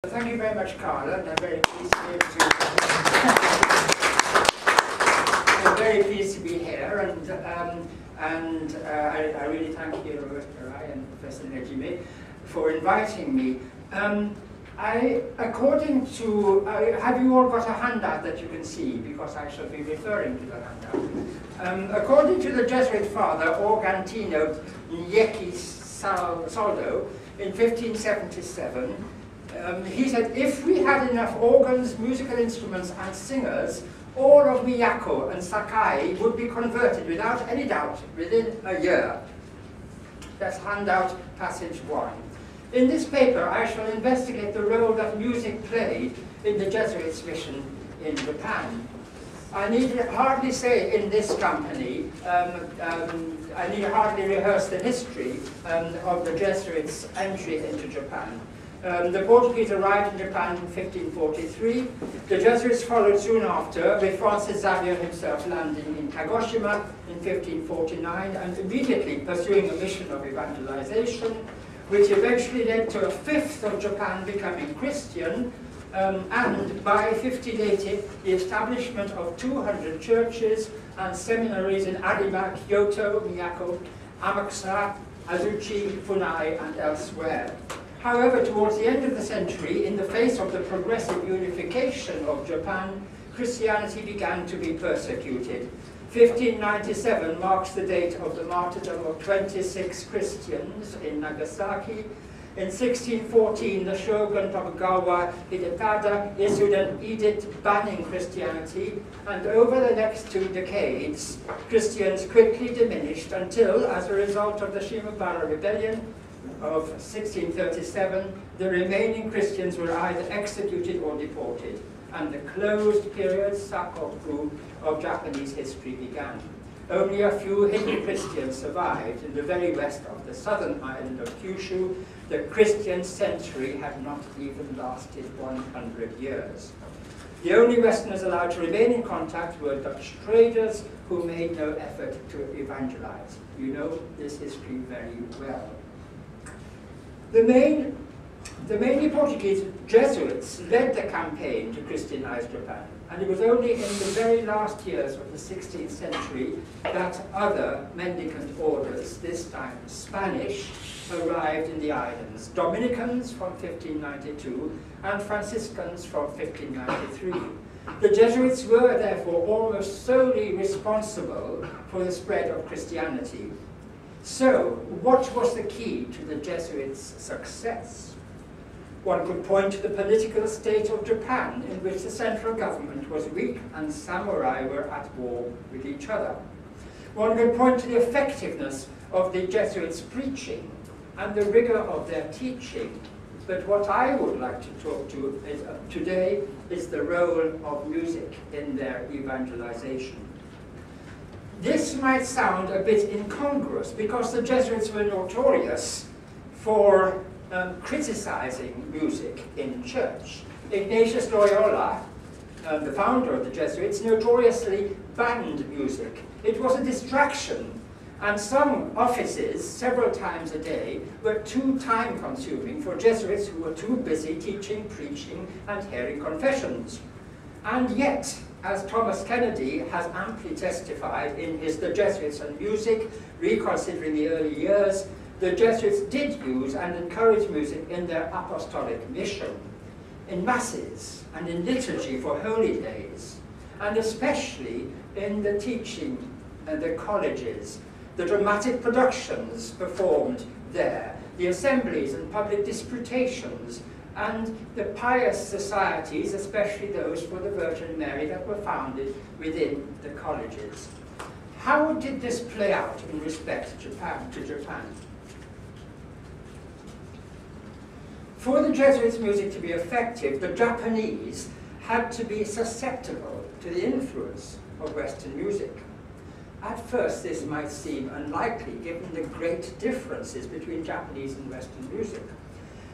Thank you very much, Carla, and I'm very pleased to be able to. I'm very pleased to be here, and I really thank you, Rai and Professor Nejimi, for inviting me. According to, have you all got a handout that you can see? Because I shall be referring to the handout. According to the Jesuit father, Organtino Niecki Saldo, in 1577, he said, if we had enough organs, musical instruments, and singers, all of Miyako and Sakai would be converted without any doubt within a year. That's handout passage 1. In this paper, I shall investigate the role that music played in the Jesuits' mission in Japan. I need hardly say in this company, I need hardly rehearse the history of the Jesuits' entry into Japan. The Portuguese arrived in Japan in 1543. The Jesuits followed soon after, with Francis Xavier himself landing in Kagoshima in 1549 and immediately pursuing a mission of evangelization, which eventually led to a fifth of Japan becoming Christian, and by 1580 the establishment of 200 churches and seminaries in Arima, Kyoto, Miyako, Amakusa, Azuchi, Funai, and elsewhere. However, towards the end of the century, in the face of the progressive unification of Japan, Christianity began to be persecuted. 1597 marks the date of the martyrdom of 26 Christians in Nagasaki. In 1614, the shogun Tokugawa Hidetada issued an edict banning Christianity, and over the next 2 decades, Christians quickly diminished until, as a result of the Shimabara Rebellion of 1637, the remaining Christians were either executed or deported, and the closed period, Sakoku, of Japanese history began. Only a few hidden Christians survived in the very west of the southern island of Kyushu. The Christian century had not even lasted 100 years. The only Westerners allowed to remain in contact were Dutch traders who made no effort to evangelize. You know this history very well. The mainly Portuguese Jesuits led the campaign to Christianize Japan, and it was only in the very last years of the 16th century that other mendicant orders, this time Spanish, arrived in the islands. Dominicans from 1592 and Franciscans from 1593. The Jesuits were therefore almost solely responsible for the spread of Christianity. So, what was the key to the Jesuits' success? One could point to the political state of Japan, in which the central government was weak and samurai were at war with each other. One could point to the effectiveness of the Jesuits' preaching and the rigor of their teaching. But what I would like to talk to today is the role of music in their evangelization. This might sound a bit incongruous because the Jesuits were notorious for criticizing music in church. Ignatius Loyola, the founder of the Jesuits, notoriously banned music. It was a distraction, and some offices, several times a day, were too time-consuming for Jesuits who were too busy teaching, preaching, and hearing confessions. And yet, as Thomas Kennedy has amply testified in his The Jesuits and Music, reconsidering the early years, the Jesuits did use and encourage music in their apostolic mission, in masses and in liturgy for holy days, and especially in the teaching and the colleges, the dramatic productions performed there, the assemblies and public disputations, and the pious societies, especially those for the Virgin Mary, that were founded within the colleges. How did this play out in respect to Japan? For the Jesuits' music to be effective, the Japanese had to be susceptible to the influence of Western music. At first, this might seem unlikely, given the great differences between Japanese and Western music.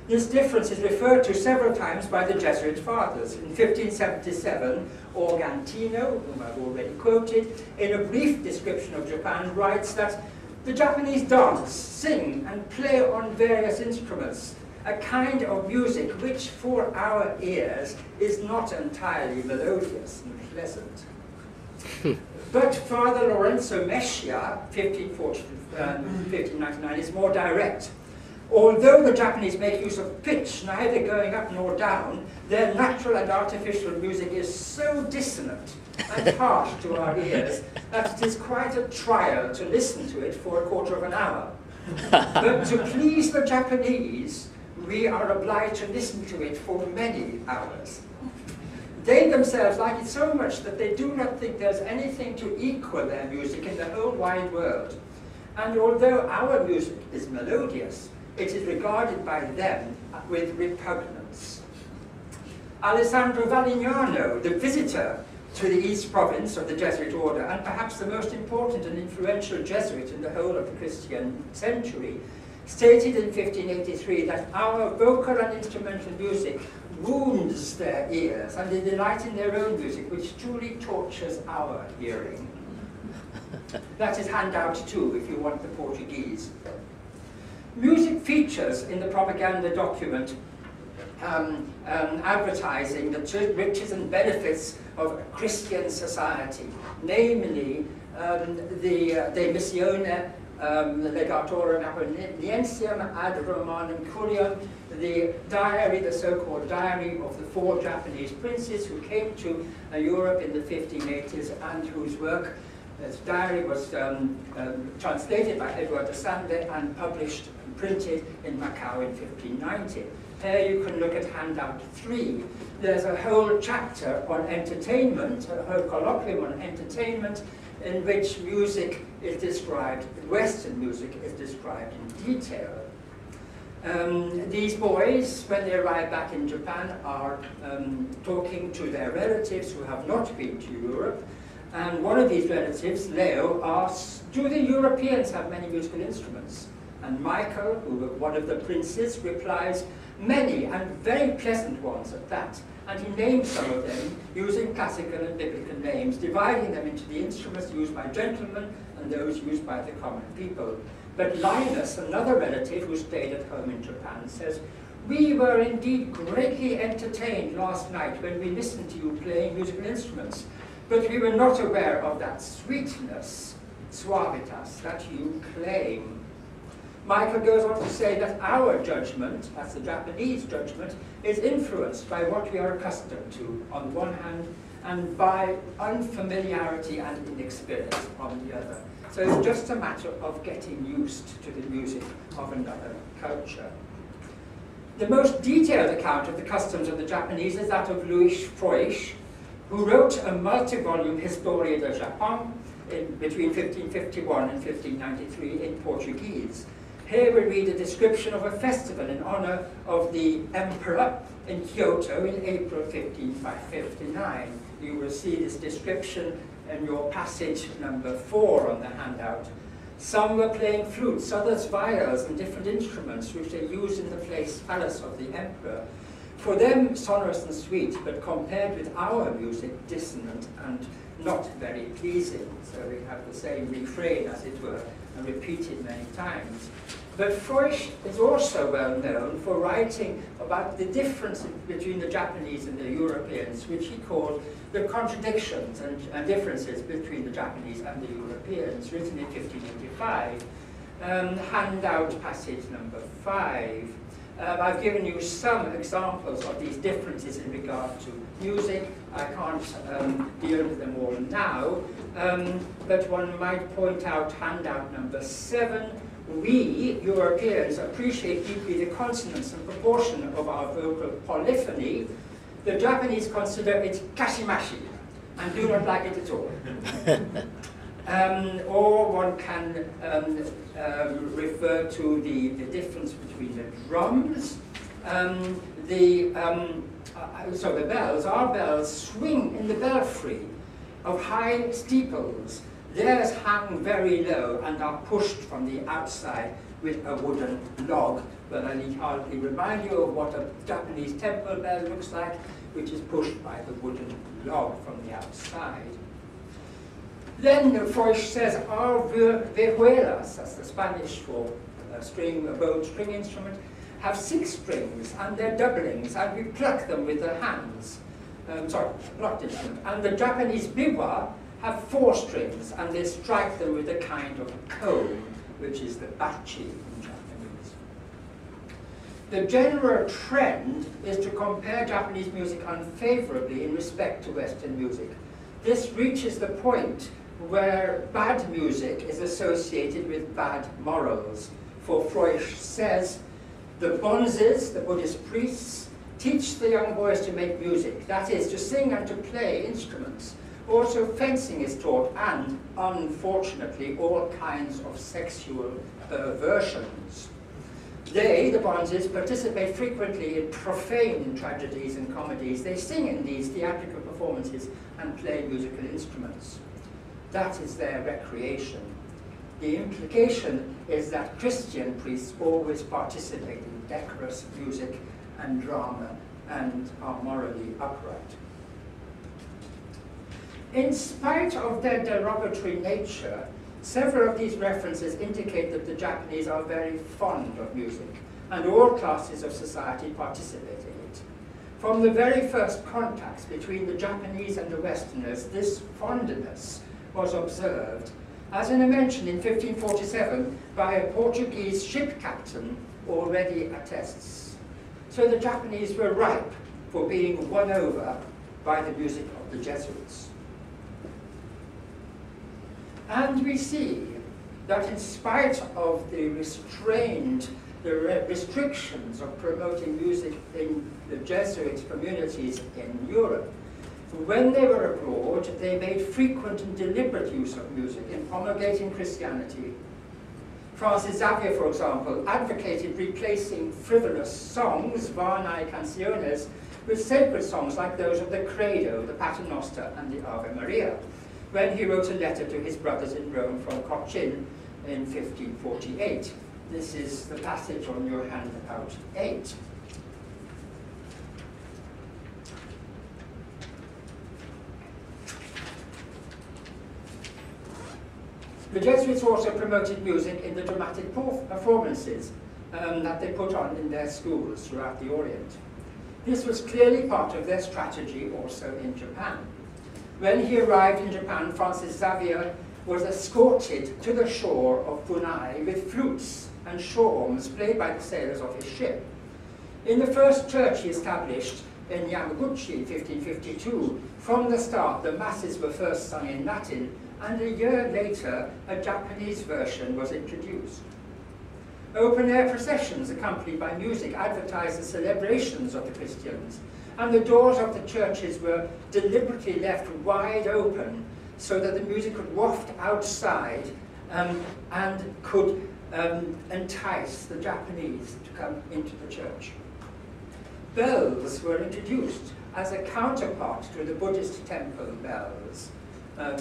This difference is referred to several times by the Jesuit fathers. In 1577, Organtino, whom I've already quoted, in a brief description of Japan, writes that the Japanese dance, sing, and play on various instruments, a kind of music which for our ears is not entirely melodious and pleasant. But Father Lorenzo Mescia, 1599, is more direct. Although the Japanese make use of pitch, neither going up nor down, their natural and artificial music is so dissonant and harsh to our ears that it is quite a trial to listen to it for a quarter of an hour. But to please the Japanese, we are obliged to listen to it for many hours. They themselves like it so much that they do not think there's anything to equal their music in the whole wide world. And although our music is melodious, it is regarded by them with repugnance. Alessandro Valignano, the visitor to the East Province of the Jesuit order, and perhaps the most important and influential Jesuit in the whole of the Christian century, stated in 1583 that our vocal and instrumental music wounds their ears, and they delight in their own music, which truly tortures our hearing. That is handout 2, if you want the Portuguese. Music features in the propaganda document advertising the riches and benefits of Christian society, namely the De Missione Legatorum Aponiensium ad Romanum Curiam, the diary, the so-called diary of the 4 Japanese princes who came to Europe in the 1580s and whose work, this diary, was translated by Edward de Sande and published and printed in Macau in 1590. Here you can look at handout 3. There's a whole chapter on entertainment, a whole colloquium on entertainment, in which music is described, Western music is described in detail. These boys, when they arrive back in Japan, are talking to their relatives who have not been to Europe. And one of these relatives, Leo, asks, do the Europeans have many musical instruments? And Michael, who was one of the princes, replies, many, and very pleasant ones at that. And he names some of them using classical and biblical names, dividing them into the instruments used by gentlemen and those used by the common people. But Linus, another relative who stayed at home in Japan, says, we were indeed greatly entertained last night when we listened to you playing musical instruments, but we were not aware of that sweetness, suavitas, that you claim. Michael goes on to say that our judgment, that's the Japanese judgment, is influenced by what we are accustomed to on one hand, and by unfamiliarity and inexperience on the other. So it's just a matter of getting used to the music of another culture. The most detailed account of the customs of the Japanese is that of Louis Froisch, who wrote a multi-volume Historia de Japon between 1551 and 1593 in Portuguese. Here we read a description of a festival in honor of the emperor in Kyoto in April 1559. You will see this description in your passage number 4 on the handout. Some were playing flutes, others viols and different instruments which they used in the palace of the emperor. For them sonorous and sweet, but compared with our music, dissonant and not very pleasing. So we have the same refrain, as it were, and repeated many times. But Froisch is also well known for writing about the difference between the Japanese and the Europeans, which he called the contradictions and differences between the Japanese and the Europeans, written in 1585. Handout passage number 5. I've given you some examples of these differences in regard to music. I can't deal with them all now, but one might point out handout number 7. We, Europeans, appreciate deeply the consonance and proportion of our vocal polyphony. The Japanese consider it kashimashi and do not like it at all. Or one can refer to the difference between the drums. So the bells, our bells swing in the belfry of high steeples. Theirs hang very low and are pushed from the outside with a wooden log. But I need hardly remind you of what a Japanese temple bell looks like, which is pushed by the wooden log from the outside. Then Froisch says, our vihuelas, that's the Spanish for a bowed string instrument, have 6 strings, and they're doublings, and we pluck them with the hands. Blocked instrument. And the Japanese biwa have 4 strings, and they strike them with a kind of comb, which is the bachi in Japanese. The general trend is to compare Japanese music unfavorably in respect to Western music. This reaches the point where bad music is associated with bad morals. For Freud says, the bonzes, the Buddhist priests, teach the young boys to make music, that is, to sing and to play instruments. Also fencing is taught, and, unfortunately, all kinds of sexual perversions. They, the bonzes, participate frequently in profane tragedies and comedies. They sing in these theatrical performances and play musical instruments. That is their recreation. The implication is that Christian priests always participate in decorous music and drama and are morally upright. In spite of their derogatory nature, several of these references indicate that the Japanese are very fond of music, and all classes of society participate in it. From the very first contacts between the Japanese and the Westerners, this fondness was observed, as in a mention in 1547 by a Portuguese ship captain already attests. So the Japanese were ripe for being won over by the music of the Jesuits. And we see that in spite of the restrictions of promoting music in the Jesuit communities in Europe, when they were abroad, they made frequent and deliberate use of music in promulgating Christianity. Francis Xavier, for example, advocated replacing frivolous songs, vanae canciones, with sacred songs like those of the Credo, the Paternoster, and the Ave Maria, when he wrote a letter to his brothers in Rome from Cochin in 1548. This is the passage on your handout 8. The Jesuits also promoted music in the dramatic performances that they put on in their schools throughout the Orient. This was clearly part of their strategy also in Japan. When he arrived in Japan, Francis Xavier was escorted to the shore of Funai with flutes and shawms played by the sailors of his ship. In the first church he established in Yamaguchi in 1552, from the start the masses were first sung in Latin, and a year later a Japanese version was introduced. Open-air processions accompanied by music advertised the celebrations of the Christians, and the doors of the churches were deliberately left wide open so that the music could waft outside and could entice the Japanese to come into the church. Bells were introduced as a counterpart to the Buddhist temple bells.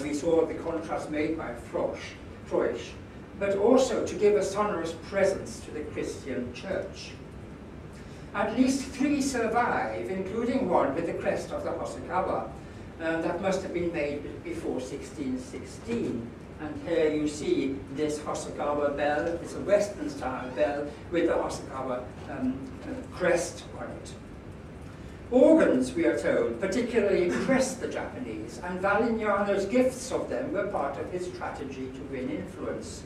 We saw the contrast made by Freud, but also to give a sonorous presence to the Christian church. At least 3 survive, including one with the crest of the Hosokawa, that must have been made before 1616. And here you see this Hosokawa bell. It's a Western-style bell with the Hosokawa crest on it. Organs, we are told, particularly impressed the Japanese, and Valignano's gifts of them were part of his strategy to win influence.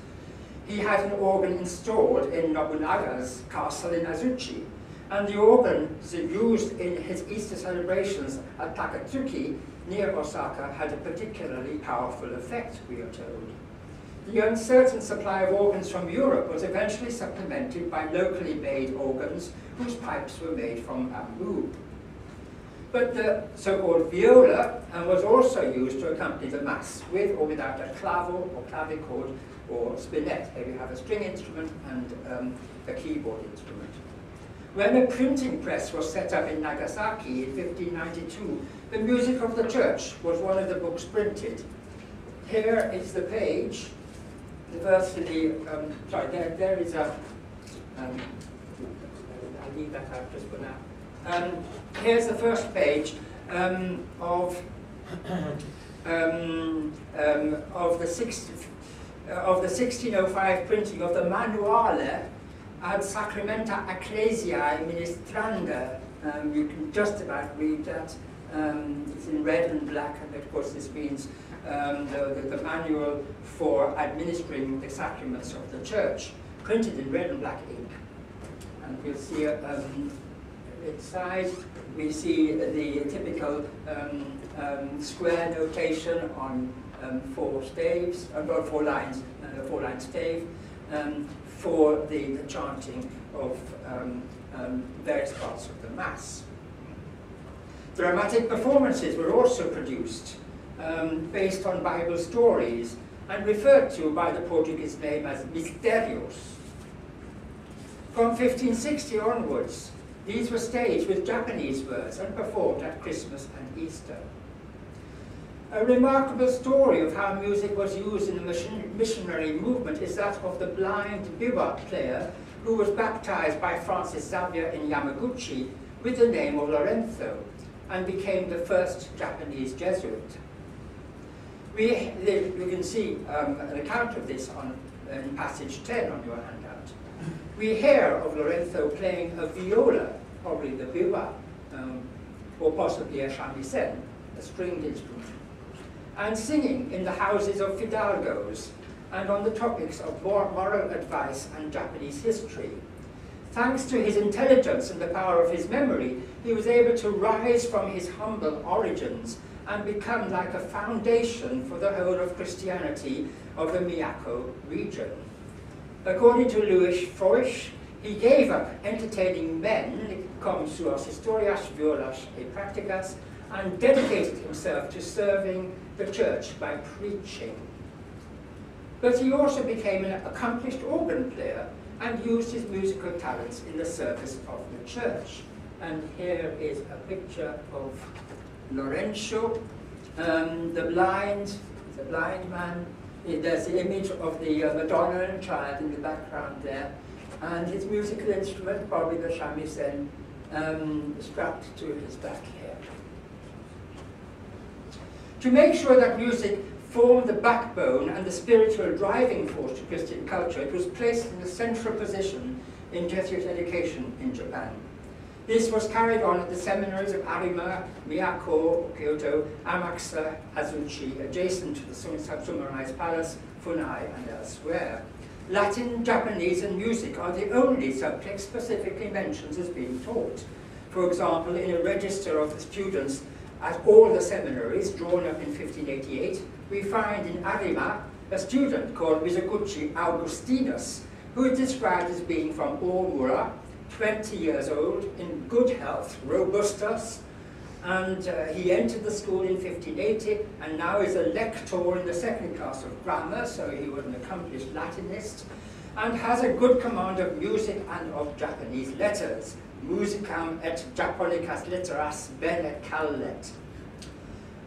He had an organ installed in Nobunaga's castle in Azuchi, and the organs used in his Easter celebrations at Takatsuki near Osaka had a particularly powerful effect, we are told. The uncertain supply of organs from Europe was eventually supplemented by locally made organs whose pipes were made from bamboo. But the so-called viola was also used to accompany the mass, with or without a clavo or clavichord or spinet. Here we have a string instrument and a keyboard instrument. When a printing press was set up in Nagasaki in 1592, the music of the church was one of the books printed. Here is the page, the verse in the, there is a, I'll leave that out just for now. Here's the first page of the 1605 printing of the Manuale ad sacramenta ecclesiae ministranda. You can just about read that. It's in red and black, and of course this means the manual for administering the sacraments of the church, printed in red and black ink. And you'll see inside we see the typical square notation on 4 staves, about 4 lines, 4-line stave, for the chanting of various parts of the Mass. Dramatic performances were also produced based on Bible stories and referred to by the Portuguese name as misterios. From 1560 onwards, these were staged with Japanese words and performed at Christmas and Easter. A remarkable story of how music was used in the missionary movement is that of the blind biwa player who was baptized by Francis Xavier in Yamaguchi with the name of Lorenzo and became the first Japanese Jesuit. You can see an account of this in passage 10 on your handout. We hear of Lorenzo playing a viola, probably the biwa, or possibly a shamisen, a stringed instrument, and singing in the houses of fidalgos and on the topics of moral advice and Japanese history. Thanks to his intelligence and the power of his memory, he was able to rise from his humble origins and become like a foundation for the whole of Christianity of the Miyako region. According to Louis Feucht, he gave up entertaining men, cum suas historias violas e practicas, and dedicated himself to serving the church by preaching. But he also became an accomplished organ player and used his musical talents in the service of the church. And here is a picture of Lorenzo, the blind man. There's the image of the Madonna and child in the background there, and his musical instrument, probably the shamisen, strapped to his back here. To make sure that music formed the backbone and the spiritual driving force to Christian culture, it was placed in a central position in Jesuit education in Japan. This was carried on at the seminaries of Arima, Miyako, Kyoto, Amakusa, Azuchi, adjacent to the Summarized Palace, Funai, and elsewhere. Latin, Japanese, and music are the only subjects specifically mentioned as being taught. For example, in a register of the students at all the seminaries, drawn up in 1588, we find in Arima a student called Mizoguchi Augustinus, who is described as being from Omura, 20 years old, in good health, robustus, and he entered the school in 1580 and now is a lector in the 2nd class of grammar, so he was an accomplished Latinist, and has a good command of music and of Japanese letters. Musicam et Japonicas litteras bene callet.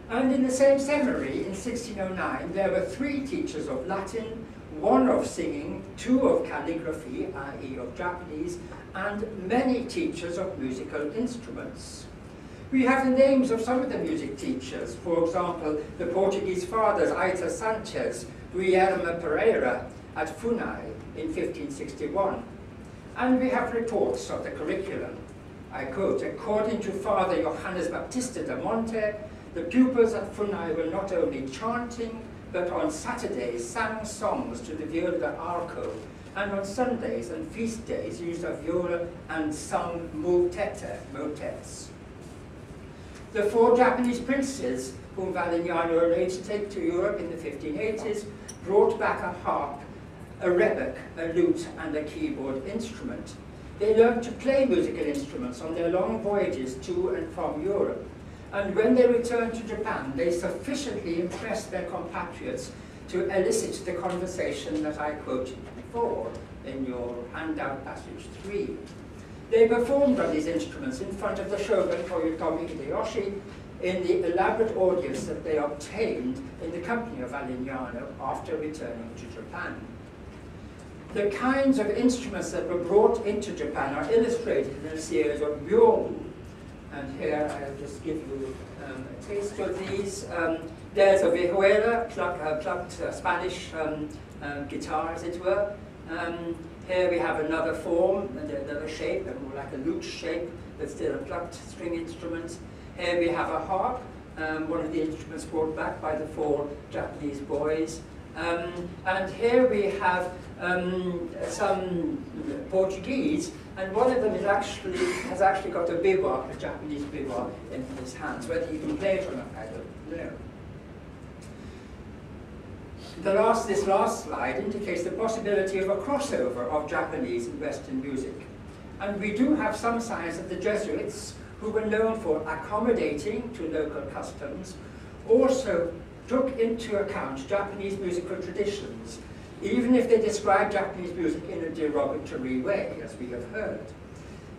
And in the same seminary, in 1609, there were 3 teachers of Latin, 1 of singing, 2 of calligraphy, i.e. of Japanese, and many teachers of musical instruments. We have the names of some of the music teachers, for example, the Portuguese fathers Aita Sanchez, Guilherme Pereira at Funai in 1561. And we have reports of the curriculum. I quote, according to Father Johannes Baptista da Monte, the pupils at Funai were not only chanting, but on Saturdays sang songs to the viola da arco, and on Sundays and feast days used a viola and sung motets. The 4 Japanese princes whom Valignano arranged to take to Europe in the 1580s brought back a harp, a rebec, a lute, and a keyboard instrument. They learned to play musical instruments on their long voyages to and from Europe. And when they returned to Japan, they sufficiently impressed their compatriots to elicit the conversation that I quoted before in your handout passage 3. They performed on these instruments in front of the shogun Toyotomi Hideyoshi in the elaborate audience that they obtained in the company of Valignano after returning to Japan. The kinds of instruments that were brought into Japan are illustrated in a series of ryomu. And here I'll just give you a taste of these. There's a vihuela, plucked Spanish guitar, as it were. Here we have another form, another shape, more like a lute shape, but still a plucked string instrument. Here we have a harp, one of the instruments brought back by the 4 Japanese boys. And here we have some Portuguese, and one of them has actually got a biwa, a Japanese biwa, in his hands. Whether he can play it or not, I don't know. This last slide indicates the possibility of a crossover of Japanese and Western music. And we do have some signs that the Jesuits, who were known for accommodating to local customs, also took into account Japanese musical traditions, even if they described Japanese music in a derogatory way, as we have heard.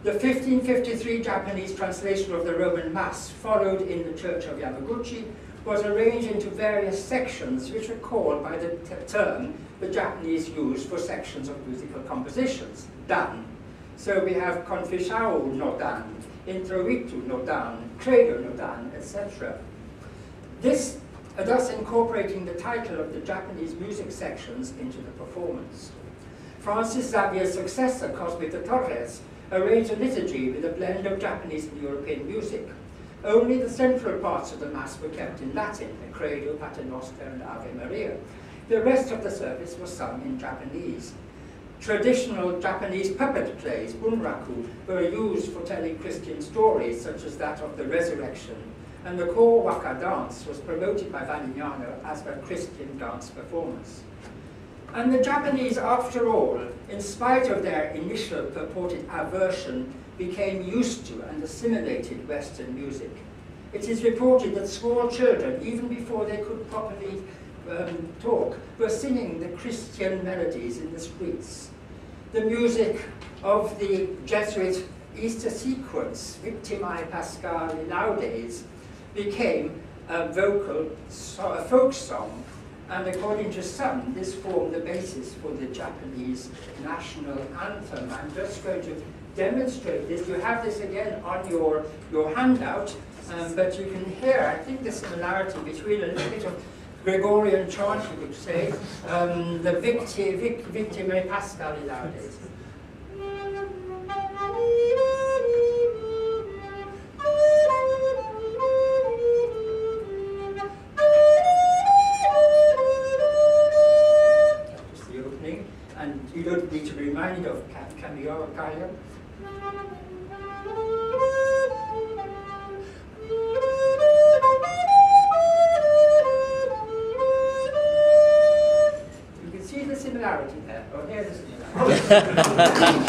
The 1553 Japanese translation of the Roman Mass, followed in the Church of Yamaguchi, was arranged into various sections, which are called by the term the Japanese used for sections of musical compositions, dan. So we have Confishao no dan, Introitu no dan, Credo no dan, etc. This thus incorporating the title of the Japanese music sections into the performance. Francis Xavier's successor, Cosme de Torres, arranged a liturgy with a blend of Japanese and European music. Only the central parts of the Mass were kept in Latin, the Credo, Paternoster, and Ave Maria. The rest of the service was sung in Japanese. Traditional Japanese puppet plays, bunraku, were used for telling Christian stories, such as that of the resurrection, and the Ko Waka dance was promoted by Valignano as a Christian dance performance. And the Japanese, after all, in spite of their initial purported aversion, became used to and assimilated Western music. It is reported that small children, even before they could properly talk, were singing the Christian melodies in the streets. The music of the Jesuit Easter sequence, Victimae Paschali Laudes, became a folk song, and according to some, this formed the basis for the Japanese national anthem. I'm just going to demonstrate this. You have this again on your handout, but you can hear, I think, the similarity between a little bit of Gregorian chant, you could say, the Victimae Paschali Laudes. You don't need to be reminded of Camillo Caio. You can see the similarity there, or hear the similarity.